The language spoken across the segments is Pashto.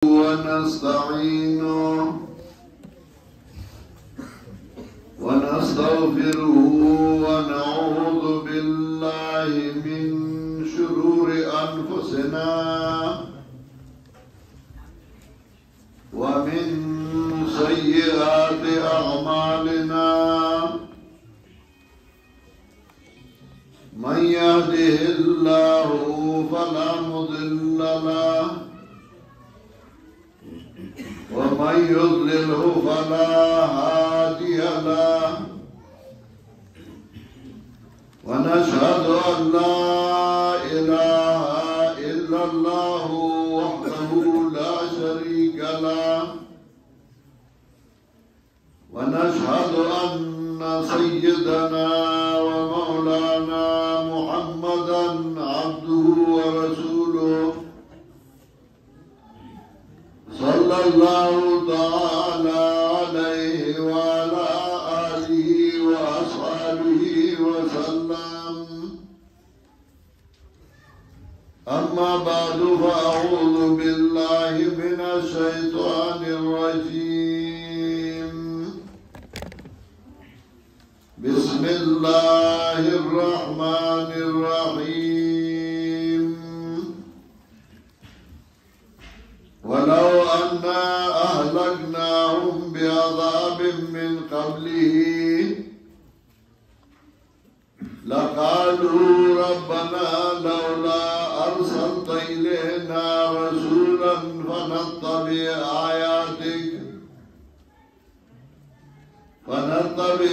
ونستعينه ونستغفره ونعوذ بالله من شرور أنفسنا ومن سيئات أعمالنا من يهده الله فلا مضل له ومن يضلله فلا هادي له ونشهد أن لا إله إلا الله وحده لا شريك له ونشهد أن سيدنا ومولانا محمدا عبده ورسوله صلى الله تعالى عليه وعلى آله وأصحابه وسلم. أما بعد فأعوذ بالله من الشيطان الرجيم. بسم الله الرحمن الرحيم. ولو أنا أهلكناهم بعذاب من قبله لقالوا ربنا لولا أرسلت إلينا رسولا فنتبع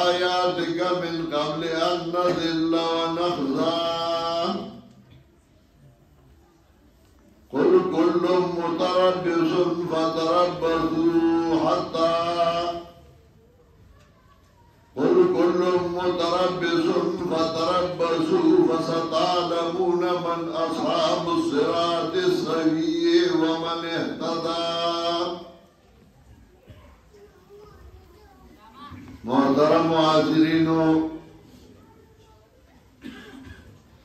آياتك من قبل أن نذل ونخزى. قل كل متربص فتربصوا فستعلمون من أصحاب الصراط السوي ومن اهتدى. محترم معاصرینو،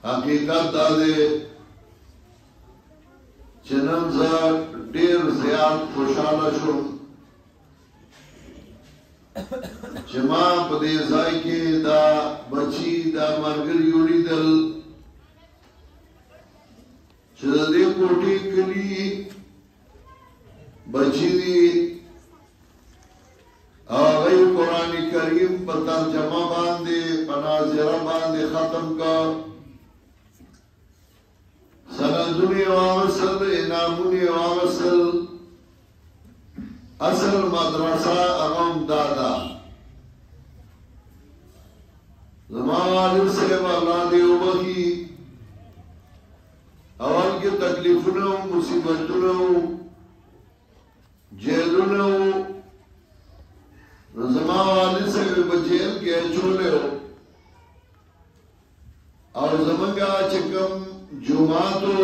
حقیقت دا دے چنن زه ډیر زیات خوشاله شوم چې ما په دې ځای کې دا بچي دا ملګري ولیدل چې د دې کوټې کلي بچي دي هغه قرآن کریم په ترجمه باندې په ناظره باندې ختم کړ. سندونی واغسل انامونی واغسل. اصل مدرسه اغم دادا زمان والد صاحب اللہ دیو بخی اول کی تکلیفونو مصیبتونو جیلونو زمان والد صاحب بجیل کے چولے ہو اور زمانگا چکم جماعتو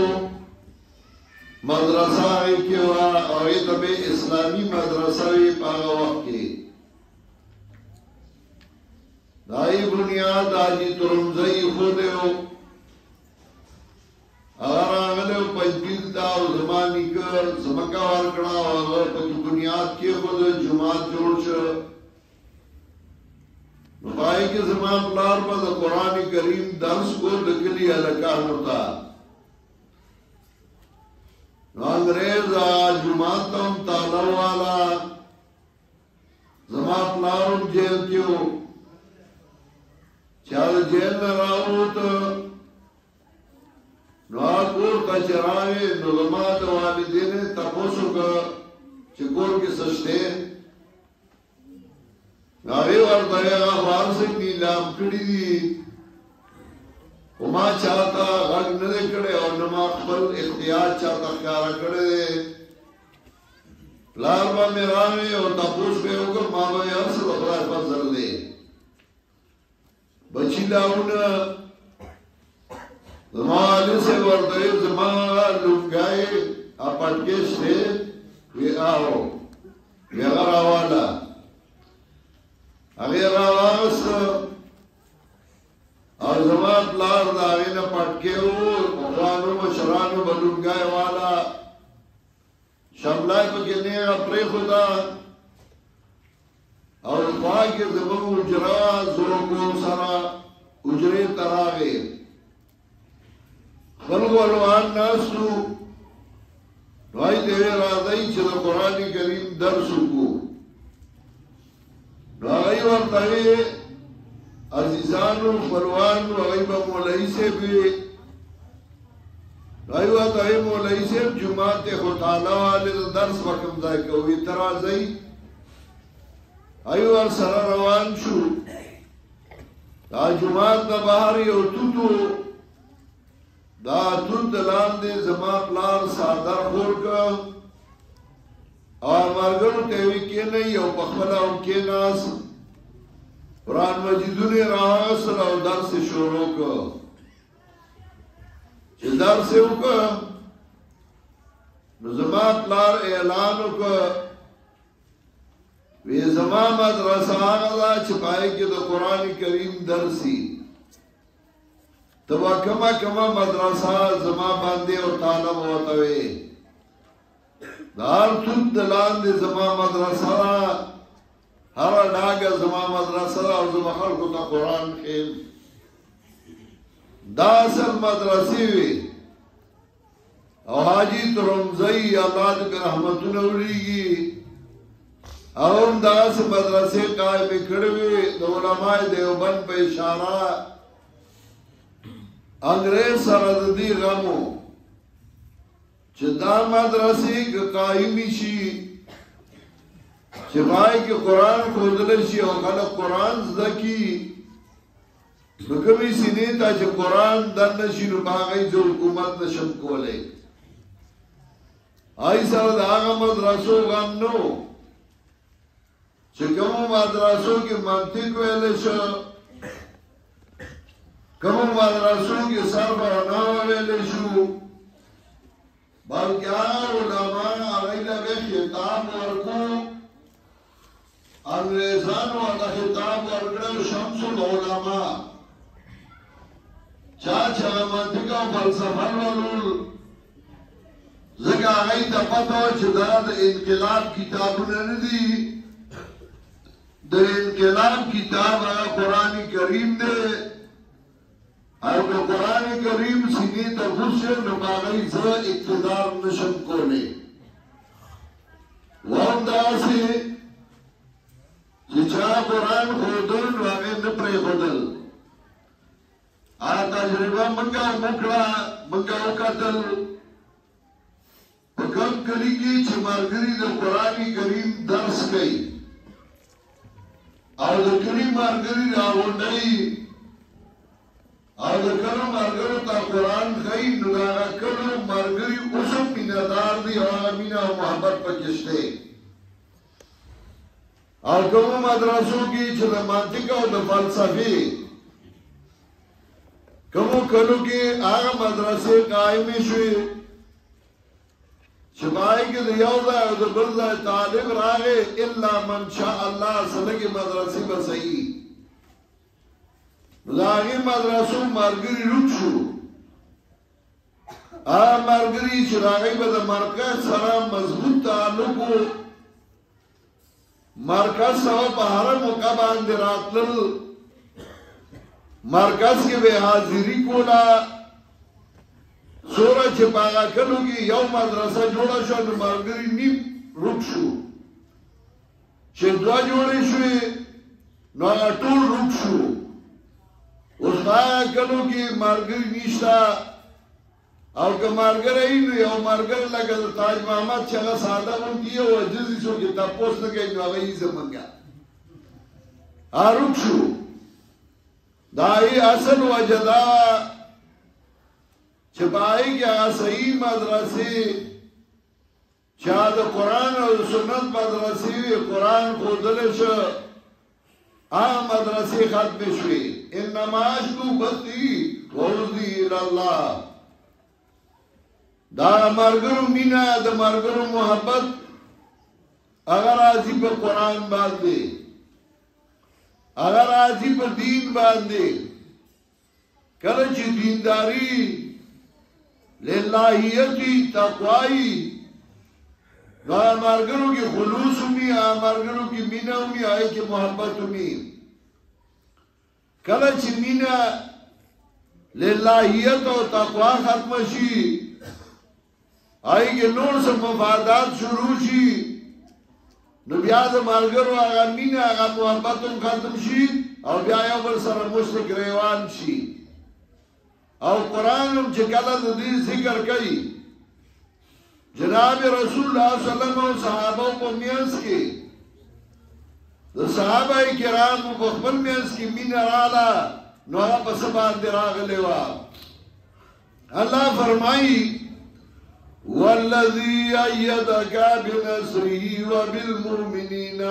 مدرسہ کی وا اور تب اسلامی مدرسہ بھی پاگا وقت کی دائی بنیاد آجی ترمزئی خودے ہو اگر آگلے ہو پنجیل داو زمانی کر زمکہ وارکڑا اور پنج بنیاد کی خود جماعت جوڑ شا نفائی کے زمان پلار پا دا قرآن کریم درس کو دکلی علکان ہوتا انگریز جماعت تم تالر والا زمان پلارم جیل کیوں چال جیل نراؤ تو نوار کچراوی نظمات والدین تپوسو کا چکور کی سشتے ناوی وردائی آخوار سے نیلام کڑی دی وما چاہتا غگ ندے کڑے اور نما خبر اختیار چاہتا کارا کڑے دے لار با میرانے اور تپوس پہ ہوگا ماں با یارسل اخراج فضل دے بچی لاؤنا زمان آلی سے وردائی زمان لنگائی اپٹکش دے وی آو وی اگر آوالا اگر آواز اور زمان پلار داغین پٹکے ہو اخوانو مشرانو بلنگای والا شملای پا کنی اپری خدا اور خواهی که زمان اجرا زرکو سرا اجری تراغی خلق والوان ناستو نوائی دیوی رازائی چه دا قرآن کریم درسو کو نوائی ورطاوی عزیزانو خلوانو اغیبا مولائی سے بھی نوائی ورطاوی مولائی سے جماعت خطالہ والے درس وکم دائی کوئی ترازائی ایوار سر روان شو دا جماعت دا بحر یو توتو دا توت دلان دے زمان پلار سادر خور کا اور مرگرو تیوی کے نئی یو پخملا ہم کے ناس قرآن مجیدون راس او درس شروع کا چه درس او کا زمان پلار اعلانو کا وی زمان مدرسہ آغا چپائے کہ دا قرآن کریم درسی تبا کما کما مدرسہ زمان باندے اور طالب ہوتاوے دار تود دلان دے زمان مدرسہ ہر ڈاگا زمان مدرسہ اور زمان خلقو تا قرآن خیل دا اصل مدرسی وی او حاجی ترمزئی اللہ دے رحمتو نوریگی اوم دا اس مدرسے قائم کڑوی دا علماء دیوبند پہ اشارہ انگریز سردی غمو چه دا مدرسے قائمی شی چه بھائی کے قرآن خودل شی او خلق قرآن زدکی نکمی سینی تا چه قرآن دن نشی نو باغی جو حکومت نشم کولے آئی سرد آغا مدرسو غم نو چه کمو مدرسو کی منطق ویلے شو کمو مدرسو کی صرف رناو ویلے شو بلکہ علماء اغیلہ بے خطاب ورکو انگریزانو اگا خطاب ورکڑو شمس العلماء چاچا منطقہ و فلسفہ ولول زکا اغیل تا پتو چه دا انقلاب کتابو ندی دا انقلاب کتاب قرآن کریم دے اور دا قرآن کریم سینے تا خوشے نباغی زا اقتدار نشم کونے وہم دا سے چچا قرآن خودل واغی نپرے خودل تجربہ منگا مکڑا منگا قتل کم کلی کی چمارگری دا قرآن کریم درس گئی او دا کلی مارگری راوندائی او دا کلو مارگرو تا قرآن خی نگانا کلو مارگری اسم میندار دی آغا مینا و محبت پکشتے او کمو مدرسو کی چه دا منطقه و دا فلسفی کمو کلو کی آغا مدرسے قائمی شوی شبائی کے دیوزہ او دا بلزہ طالب راگے الا من شاء اللہ سلگی مدرسی بسئی لاغی مدرسو مرگری رک شو مرگری چراغی بدا مرکز سرا مضبوط تعلقو مرکز سوا پہارا مقابان دی راتلل مرکز کے بے حاضری کولا سورا چپاگا کلو کی یو مدرسہ جوڑا شو نو مرگری نیم رک شو چه دوا جوڑی شوی نو آگا طول رک شو اس باگا کلو کی مرگری نیشتا او که مرگر اینو یو مرگر لگا تاج محمد چگا سادا من کیا و جزی سو که تا پوست نگئی نو آگا ایزا منگا رک شو دائی اصل وجدا چھپائی کیا صحیح مدرسی چاہد قرآن و سنت مدرسی قرآن خودلش مدرسی ختم شوی انما اشکو بطی ووزی الاللہ دا مرگرو مینا دا مرگرو محبت اگر آزی پر قرآن باندے اگر آزی پر دین باندے کلچ دینداری للہیتی تقوائی نو ملګرو کې خلوص ومي ملګرو کې مینه ومي هغه کې محبت ومي کله چې مینه للهیت او تقوا ختم شي هغه کې نور څه مفادات شروع شي نو بیا د ملګرو هغه مینه هغه محبت هم ختم شي او بیا یو بل سره مشرک روان شي او قرآن هم چې کله د دې ذکر کوي جناب رسول الله صلی الله علیه وسلم او صحابه په میانس کې د صحابه کرامو په خپل میانس کې مینه رااله نو هغه په څه باندې راغلی وه الله فرمایي والذي أيدك بنصره وبالمؤمنين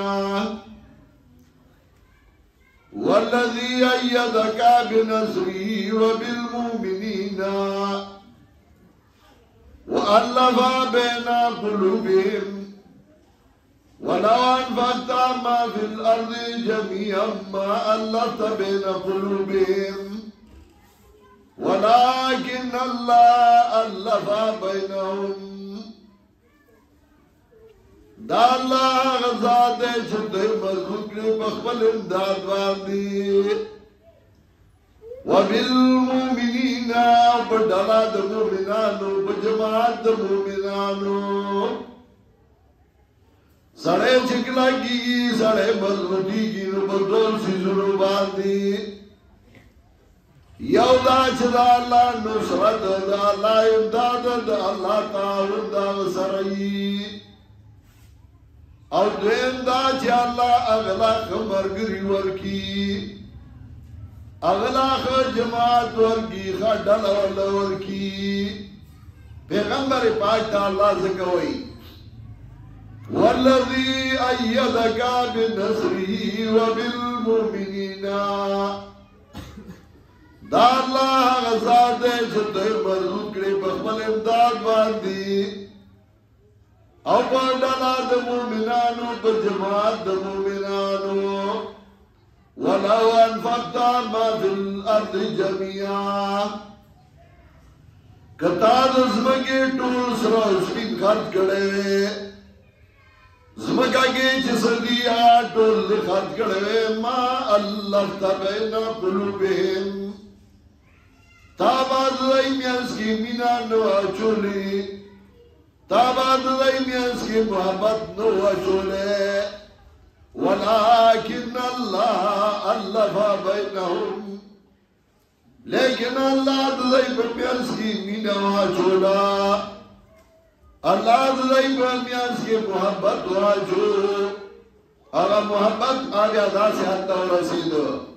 والذي أيدك بنصره وبالمؤمنين وألف بين قلوبهم ولو أنفقت ما في الأرض جميعا ما ألفت بين قلوبهم ولكن الله ألف بينهم دا الله غزاد چدر مضبوط کړي په خپل امداد باندې وبالمؤمنین بدلا د مؤمنانو په جماعت د مؤمنانو سړی چې کلاږي سړی مضبوطیږي نو په ټول سيزونو باندې یو دا چې دا الله نصرت دا الله امداد دا الله تعاون دا سره او دویم دا چې الله اغلا مرګري ورکی اغلا جماعت ورکی خډل ورکی پیغمبر پاک ته الله زکوي والذي أيدك بنصره وبالمؤمنين دا الله غزاد چې دوی مرغوب کړي په خپل امداد باندې او په ډلا د مؤمنانو په جماعت د مؤمنانو ولو انفقت ما في الارض جميعا کتا د زمګي ټول سره سپین خرج کړي زمګه کې چې سديا ټول خرج کړي ما الله تبين قلوبهم تاباد دای میانس کی مینا نو اچولی تاباد دای میانس کی محبت نو اچولی ولكن الله الف بینهم لیکن الله دای میانس کی مینا اچولا الله دای میانس کی محبت واچو هغه محبت هغه داسې حتی ورسیدو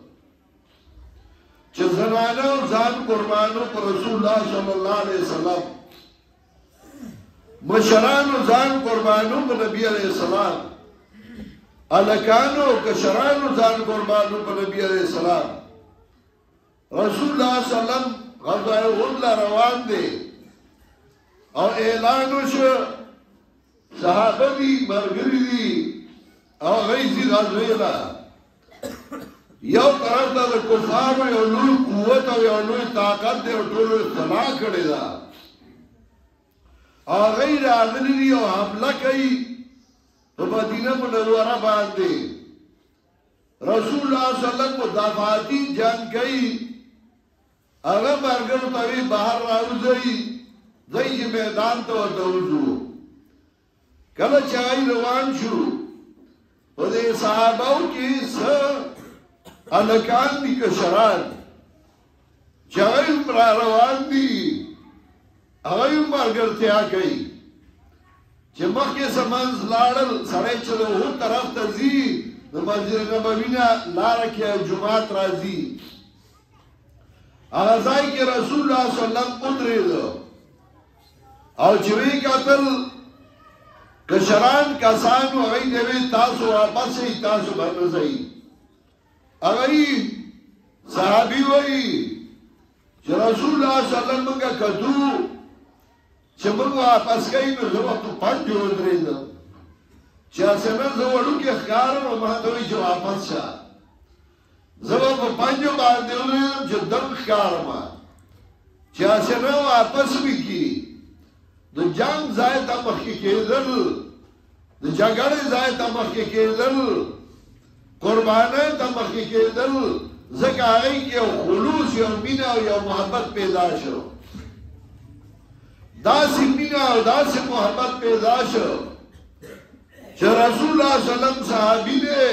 چې زنانو ځان قربانو پر رسول الله صلی الله علیه وسلم مشرانو ځان قربانو پر نبی علیہ السلام الکانو کشرانو ځان قربانو پر نبی علیہ السلام رسول الله صلی الله علیه وسلم غزوه احد روان دي او اعلان وشو صحابه دي مرګري دي او غیزي غزوه ده یو طرف دا کفارو یو لوی قوت او یو لوی طاقت دی او ټول اصلاح کړی دا هغه راغلی دی او حمله کوي په مدینه منوره باندې رسول الله صلی الله علیه وسلم مدافعاتی جنگ کوي هغه مرګرو ته بهر راوځي ځای میدان ته ورځو کله چې روان شو په دې صحابه کې الکان دی کشران چاہیم را روان دی اغیم مرگرتیا کئی چه مخی سمنز لارل سرائی چلو ہو طرف تزی مسجد نبوینا لارکی جماعت رازی اغزائی که رسول اللہ صلی اللہ علیہ وسلم قدری دو او چوی قتل کشران کسانو اغی دوی تاسو واپس ای تاسو برنزائی اگئی صحابی وئی چه رسول اللہ صلی اللہ علیہ وسلم کا کتو چه من واپس کئی نو زوقتو پنجو ادری دا چه اسنا زوڑو کی اخکارم و مہدوی چه واپس شا زوقتو پنجو باندے ادری دا چه دم اخکارم چه اسنا واپس بھی کی دو جنگ زائد امخی که دل د جګړې ځای ته مخکې کېدل، قربانۍ ته مخکې کېدل، ځکه هغې کې یو خلوص، یو مینه او یو محبت پیدا شو. داسې مینه او داسې محبت پیدا شو چې رسول الله صلی الله علیه وسلم صحابي دی،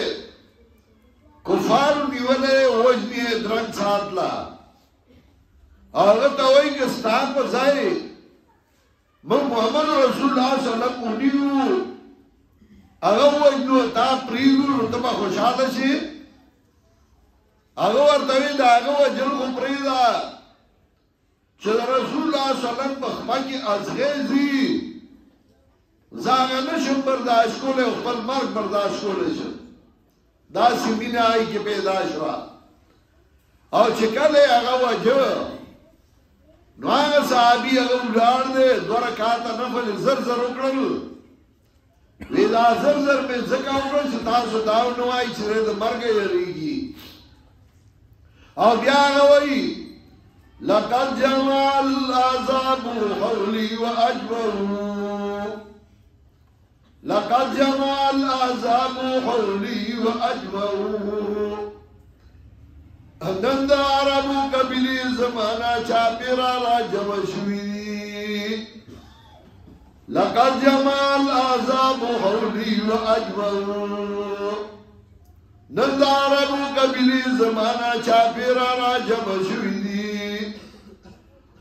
کفارو نیولې وژنې یې درنګ ساتله. هغه ته وایي که ستا په ځای موږ محمد رسول الله صلی الله علیه وسلم ونیو، هغه وژنو تا پرېږدو نو ته به خوشحاله شي؟ هغه ورته وایي د هغه وژل خو پرېږده چې د رسول الله صلی الله علیه وسلم په خپه کې ازغې ځي، زه هغه نه شم برداشت کولی او خپل مرګ برداشت کولی شم. داسې مینه هغې کې پیدا شوه. او چې کله یې هغه وژه نو هغه صحابي هغه ولاړ دی، 2 رکعاته نفل زر زر وکړل. وی دا زر زر مې ځکه وکړل چې تاسو دا ونه وایئ چې د مرګه یېرېږي. او بیا هغه وایي لقد جمع العذاب حولي وأجمعوا، لقد جمع العذاب حولي وأجمعوا. نن د عربو قبیلې زمانہ چاپېره را جمع شوي، لقد جمع العذاب حولي وأجمعوا. نن د عربو قبیلې زمانہ چاپېره را جمع شوي دي،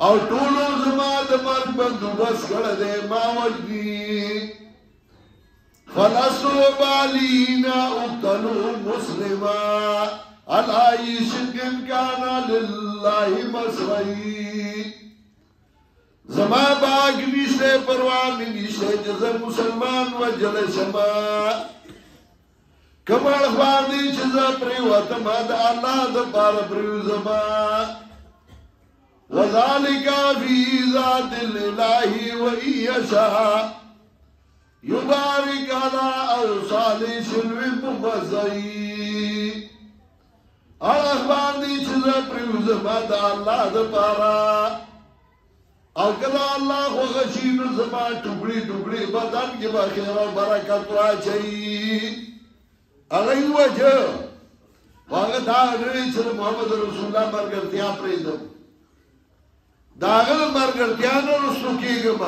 او ټولو زما د مرګ بندوبست کړی دی، ما وژني. فلستو بالین اقتلوا مسلما علی شرک کان لله مسرعی. زما باگ نشته پروا می نشته چې زه مسلمان وجلی شما، کمړ باندې چې زه پرېوتم د الله دپاره پرېوځما. وذلك في ذات الإله وإن يشاء يبارك على أوصال شلو مبزعي. باندې چې زه پرېوځما د الله دپاره، او کله الله خوښه شي نو زما ټوکړي ټوکړي بدن کې به خیر او برکت واچوي. هغه یې ووژه، هغه دا نه وایي چې د محمد رسول الله ملګرتیا پرېږدم، د هغه د ملګرتیا نه رسو کېږم.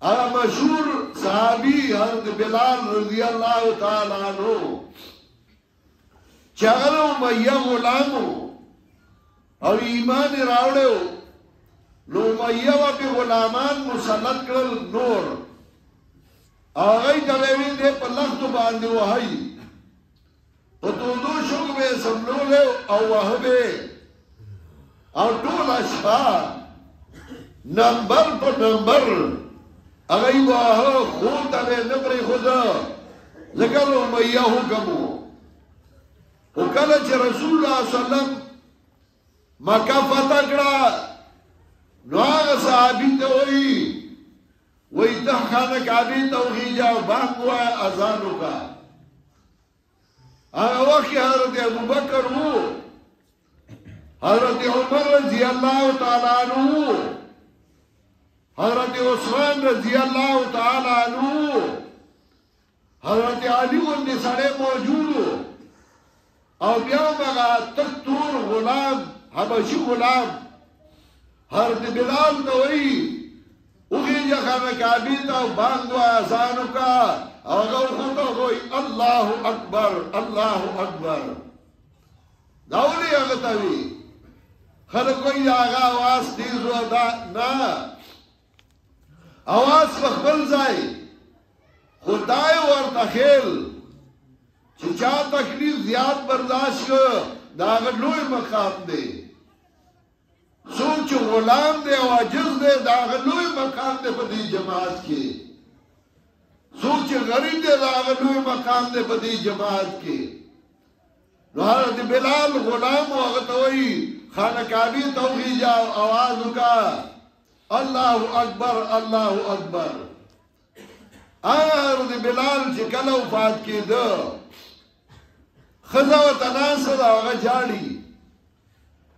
هغه مشهور صحابي حضرت بلال رضی الله تعالی عنہ چې هغه د امیه غلام او ایمان یې راوړی و، نو امیه به پې غلامان مسلط کړل نور، هغه یې ته به یې دی په لښتو باندې وهئ، په تودو شګو به یې سملولی او وهه به یې، او ټوله شپه نمبر په نمبر هغه یې وهه، خوب ته به یې نه پرېښوده، ځکه د امیه حکم و. خو کله چې رسول الله صلی الله علیه وسلم مکه فتح کړه نو هغه صحابي ته وایي ته خانه کعبې ته وخېږه او بانګ ووایه اذان وکړه. هغه وخت کې حضرت ابوبکر و، حضرت عمر رضی الله تعالی عنہ، حضرت عثمان رضی الله تعالی عنہ، حضرت علی غوندې سړی موجود و، او بیا هغه تک تور غلام حبشي غلام حضرت بلال ته وایي وخېږه خانه کعبې ته او بانګ ووایه اذان وکړه، او هغه ورته وایي الله اکبر الله اکبر. دا ولې هغه ته وایي؟ خلک وایي د هغه اواز تیز و، دا نه، اواز په خپل ځای، خو دا یې ورته خیل چې چا تکلیف زیات برداشت کړ د هغه لوی مقام دی، څوک چې غلام دی او عاجز دی د هغه لوی مقام دی په دې جماعت کې، څوک چې غریب دی د هغه لوی مقام دی په دې جماعت کې. نو حضرت بلال غلام و، هغه ته وایي خانه کعبې ته وخېږه او اواز وکړه الله اکبر الله اکبر. حضرت بلال چې کله وفات کېده ښځه ورته ناسته ده، هغه جاړي،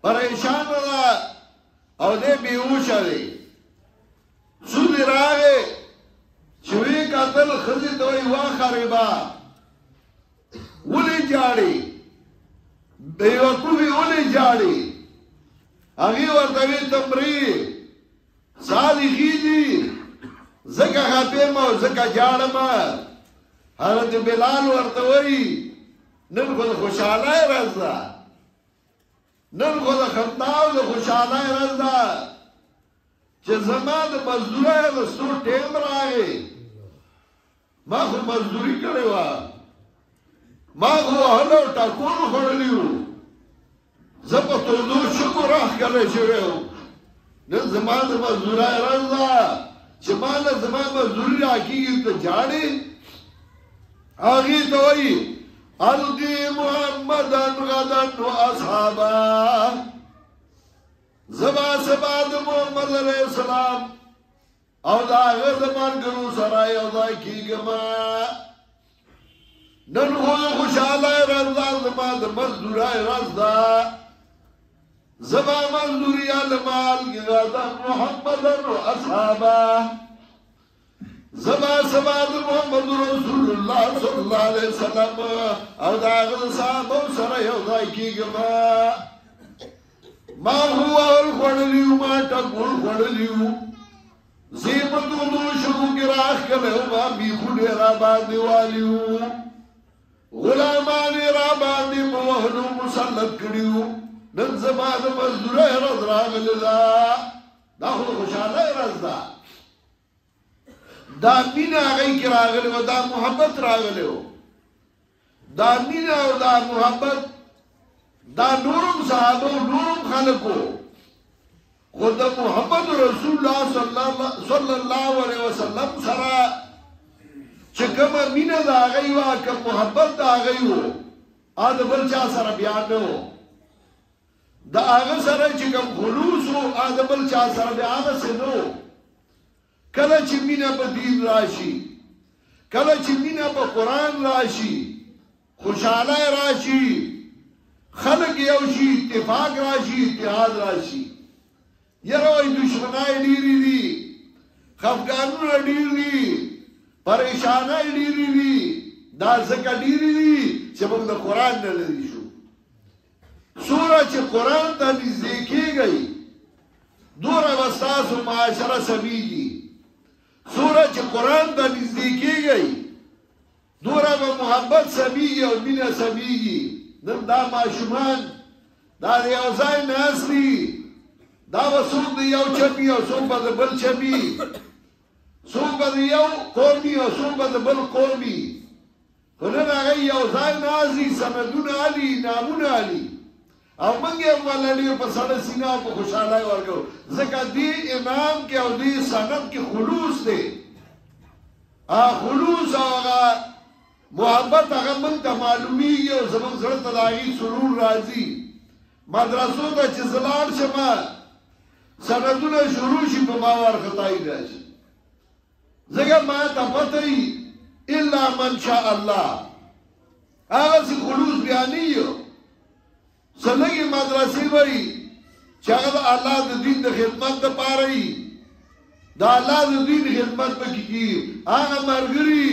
پریشانه ده او دی بېهوشه دی. سود یې راغی چې وی کتل ښځې ته وایي وا خرېبه ولې جاړې بېوقوفې ولې جاړې هغې ورته وی تمرې سا دې خېږي ځکه خفه یم او ځکه جاړم حضرت بلال ورته وایي نن خو د خوشحالۍ ورځ ده نن خو د خندا او د خوشحالۍ ورځ ده چې زما د مزدورۍ اخیستو ټیم راغی ما خو مزدوري کړې وه ما خو وهلو او ټکونو خوړلي وو زه په تودو شګو راښکلی شوی وم نن زما د مزدورۍ ورځ ده چې ما نه زما مزدوري راکېږي ته جاړې هغې ته وایي القي محمدا غدا واصحابا زبا سبا د محمد علیہ السلام او دا هغه د ملګرو سره یو ځای کېږم نن خو خوشحاله ورځ ده زما د مزدورۍ ورځ ده زما مزدوري المال غدا محمدا واصحابا زما سبا د محمد رسول الله صلی الله علیه وسلم او دا هغه صحابه سره یو ځای کېږم ما غوړ خوړلی وو ما ټکول خوړلی وو زه په تودو شګو کې راښکلی وم ما بیخونه را باندې والي وو غلامان یې را باندې په وهلو مسلط کړي وو نن زما د مزدورۍ ورځ راغلې ده دا خو د خوشحالۍ ورځ ده دا مینه هغې کې راغلی وه دا محبت راغلی و دا مینه او دا محبت دا نورم صحابه و نورم خلقو خو د محمد رسول الله صلی الله علیه وسلم سره چې کومه مینه د هغې وه که محبت د هغې و د بل چا سره بیا نه و د هغه سره چې کوم خلوص و د بل چا سره بیا هغسې نه و کله چې مینه په دین راشي کله چې مینه په قرآن راشي خوشحالی راشي خلق یو شي اتفاق راشي اتحاد راشي یره وایي دشمنای ډېرې دي خفګانونه ډېر دي پریشانۍ ډېرې دي دا ځکه ډېرې دي چې موږ د قرآن نه لرې شو څومره چې قرآن ته نږدې کېږئ دومره به ستاسو معاشره سمیږي څومره چې قرآن ته نږدې کېږئ دومره به محبت سمیږي او مینه سمیږي نن دا ماشومان دا د یو ځای ناست دي دا به څوک د یو چپي او څوک به د بل چپي څوک به د یو قومي او څوک به د بل قومي خو نن هغوی یو ځای ناست دي سندونه علي نامونه علي او موږ یې والا ډېر په سړه سینه او په خوشحالۍ ورکوو ځکه دې امام کې او دې سند کې خلوص دی خلوص او هغه محبت هغه موږ ته معلومیږي او زموږ زړه ته د هغې سرور راځي مدرسو ته چې زه لاړ شم سندونه شروع شي په ما وارخطایي راشي ځکه ما ته پته وي الا من شاء الله هغسې خلوص بیا نه یو څه لږې مدرسې وایي چې هغه د الله د دین د خدمت دپاره وي د الله د دین خدمت پکې کېږي هغه ملګري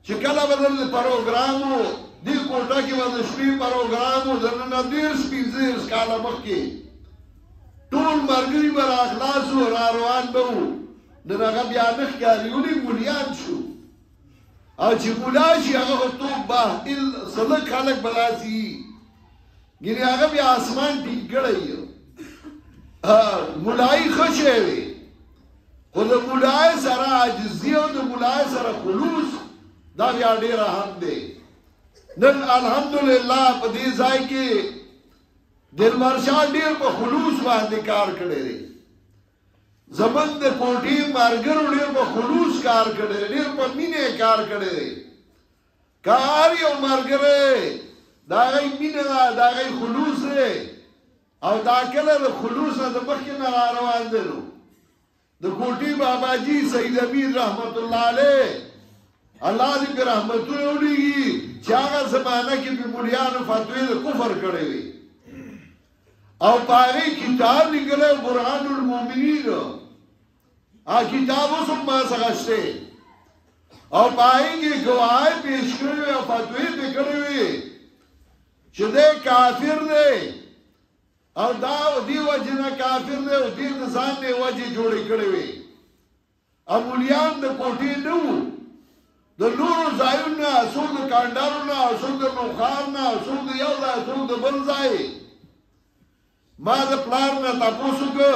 چې کله به دلته پروګرام و دې کوټه کې به د شپې پروګرام و د نن 15 کاله مخکې ټول ملګري به راخلاص وو را روان به وو نن هغه بیا نه ښکاري ولې مولیان شو او چې مولا شي هغه خو توپ به څه لږ خلک به داسې ګینې هغه بیا اسمان ټینګ کړی مولایي ښه شی دی خو د مولایي سره عاجزي او د مولایي سره خلوص دا بیا ډېر اهم دی نن الحمدلله په دې ځای کې دلبر شاه ډېر په خلوص باندې کار کړی دی زمونږ د کوټې ملګرو ډېر په خلوص کار کړی دی ډېر په مینې کار کړی دی که هر یو ملګری د هغې مینه ده د هغې خلوص دی او دا کله د خلوص نه د مخکې نه را روان دی نو د کوټې باباجي سید امیر رحمت الله علیه الله دې په رحمتونه ولیږي چې هغه زمانه کې په مولیانو فتوی د کفر کړی وي او په هغې کتاب لیکلی برهان المؤمنین کتاب اوس هم ما څخه شته او پای کې گواهی پیش کړی او فتوی پې کړی وي چې دی کافر دی او دا دی وجه نه کافر دی او دې د ځان نه وجې جوړې کړې وي او مولیان د کوټې نه وو د نورو ځایونو نه څوک د کانډارو نه څوک د نوښار نه څوک د یو ځای څوک د بل ځای ما د پلار نه تپوس وکړ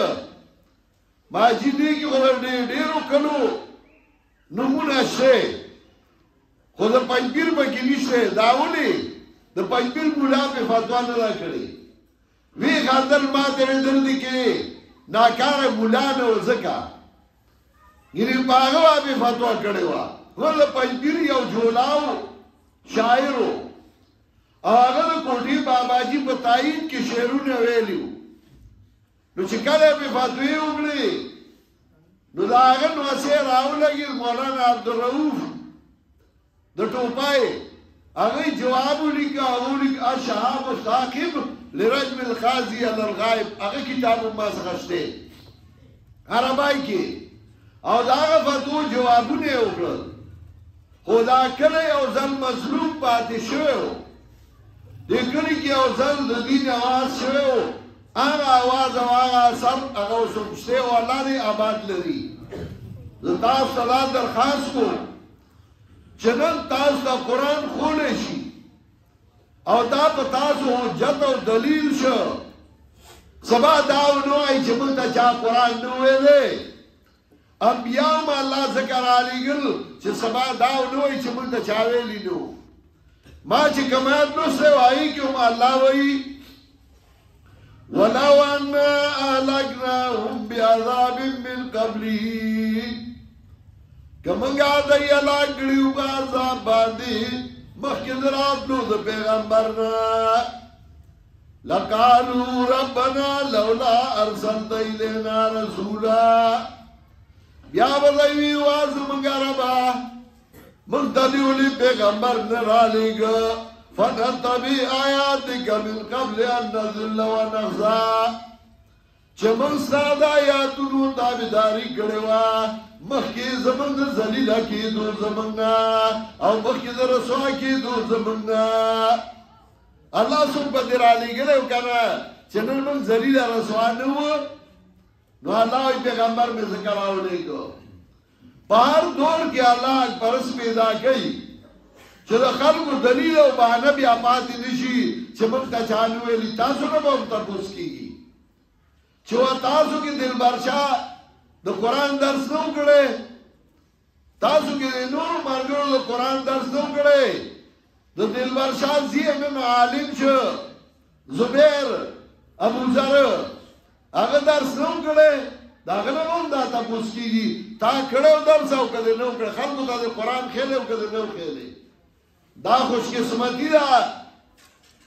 ما جدي کې ډېرو کلو نمونه شته خو د پنځپیر پکې نشته دا ولې د پنځپیر مولا په فتوا نه راکړي وی خاطر ما ته ویل دي کې ناکاره مولا نه وځکا ګری باغوا به فتوا کړي وا ول پنځپیر یو جولاو شاعرو هغه د کوټي باباجي په تایید کې شعرونه ویلیو نو چې کله به فتوی وکړي نو دا هغه نو سه راولګي مولانا عبدالرؤوف د ټوپای هغه جواب ولیکا اشهاب ثاقب لرجم القاضي على الغائب هغه کتاب ما څخه شته عربای کې او دا هغه فتوا جوابونه وکړل خدا کله یو ځل مظلوم پاتې شو د کلی کې یو ځل د دین आवाज شو هغه आवाज او هغه اثر هغه وسمشته او الله دې آباد لري زه تاسو ته درخواست کوم چې نن تاسو د قرآن خولې شي او دا په تاسو حجت او دلیل شو سبا دا نو ای چې موږ ته چا قرآن نه ویلې انبیاء ما الله ذکر علی ګل چې سبا دا نو ای چې موږ ته چا ویلې نو ما چې کمال نو سه وایي کوم الله وایي ولو ان اهلكناهم بعذاب من قبله کمنګا دای الله کړیو عذاب باندې مخکې دراتلو د پیغمبر نه لقالوا ربنا لولا ارسلت الينا رسولا بیا ولوي واز مونږه ربا مونږ ته دی پیغمبر نه را لېګ فنتبع آیاتک من قبل ان نذل ونخزى چې موږ ساده آیاتونو تابعداري کړې وه مخکې زمونږ د ذلیله کېدو زمونږ نه او مخکې د رسوا کېدو زمونږ نه الله څوک به دې رالېږلی و که نه چې نن موږ ذلیله رسوا نه وو نو الله وایي پیغمبر مې ځکه راولېږه په هر دور کې الله اکبرس پیدا کوي چې د خلکو دلیل او بهانه بیا پاتې نه شي چې موږ ته چا نه ویلي تاسو نه به هم تپوس کېږي چې تاسو کې دلبر شاه د قرآن درس نه وکړی تاسو کې د نورو ملګرو د قرآن درس نه وکړی د دلبر شاه زوی نن عالم شو زبیر ابوذر هغه درس نه وکړی د هغه نه هم دا تپوس کېږي تا کړی درس او که دې نه وکړی خلکو ته د قرآن ښیلی او که دې نه وښیلی دا خوشقسمتي ده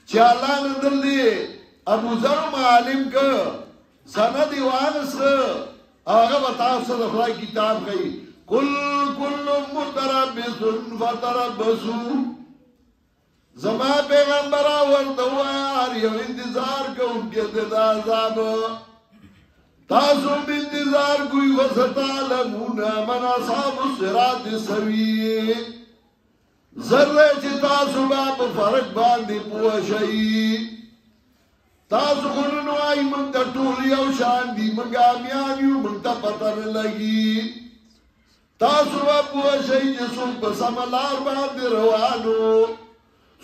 چې الله نن دی ابوذر هم عالم که سند یې وانسته هغه به تاسو د خدای کتاب ښیي کل متربص فتربصوا زما پیغمبره ورته ووایه هر یو انتظار کوونکی دی د عذاب تاسو هم انتظار کوئ وستعلمون من اصحاب الصراط السوي زر دی چې تاسو به په فرق باندې پوه شئ تاسو خو نن وایي موږ ته ټول یو شان دي موږ امیان یو موږ ته پته نه لګي تاسو به پوه شئ چې څوک په سمه لار باندې روانو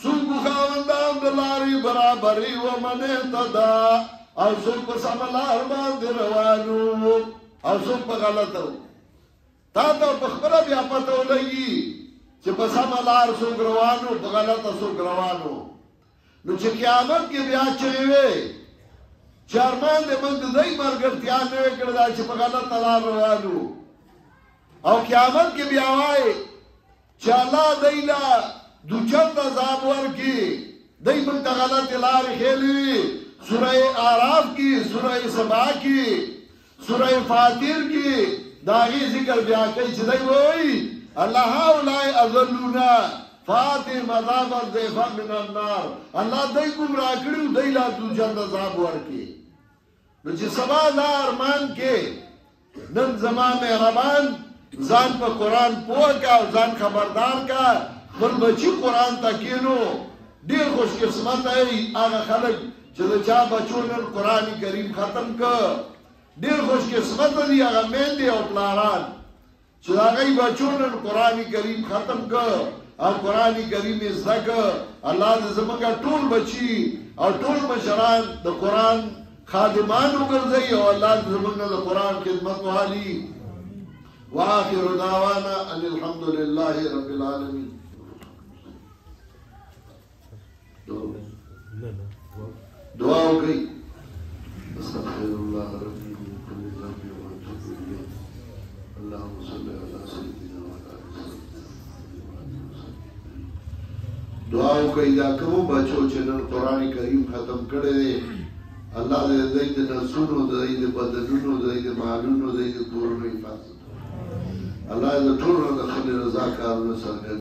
څوک خاوندان د لارې برابري ومن اهتدا او څوک په سمه لار باندې روانو او څوک په غلطه تا ته په خپله بیا پته ولګي چې په سمه لار څوک روانو په غلطه څوک روانو نو چې قیامت کې بیا چوي وي چې ارمان دې موږ د دې ملګرتیا نه وي کړې دا چې په غلطه لار روانو او قیامت کې بیا وایي چې الله دیلا دوچت عذاب ورکي دای موږ ته غلطه لار ښیلي سوره اعراف کې سوره سبا کې سوره فاطر کې داغي ذکر بیا کوي چې دای وایي الله هؤلاء اضلونا فاتم عذاب الضيفا من النار الله دای ګمرا کړو دای لا دوجند عذاب ورکي نو چې سبا دا ارمان کې نن زما مهربان ځان په قرآن پوه کا او ځان خبردار کا خپل بچي قرآن ته کینو ډېر خوش قسمته ای هغه خلک چې د چا بچو نن قرآن کریم ختم که ډېر خوش قسمته دي هغه میندې او پلاران چې د هغوی بچو نن قرآن کریم ختم که او قرآن کریم یې زده که الله دې زموږ ټول بچي او ټول مشران د قرآن خادمان وګرځوي او الله دې زموږ نه د قرآن خدمت وهالي وآخر دعوانا ان الحمد لله رب العالمين دعا وکړئ استغفر الله ربي من كل ذنب واتوب اليه اللهم صل على سيدنا وعلى دعا وکړئ دا کوم بچو چې نن قرآن کریم ختم کړی دی الله دې دوی د نفسونو دوی د بدنونو دوی د مالونو دوی د کورونو حفاظت الله دې ټول د خپل رضا کارونه سره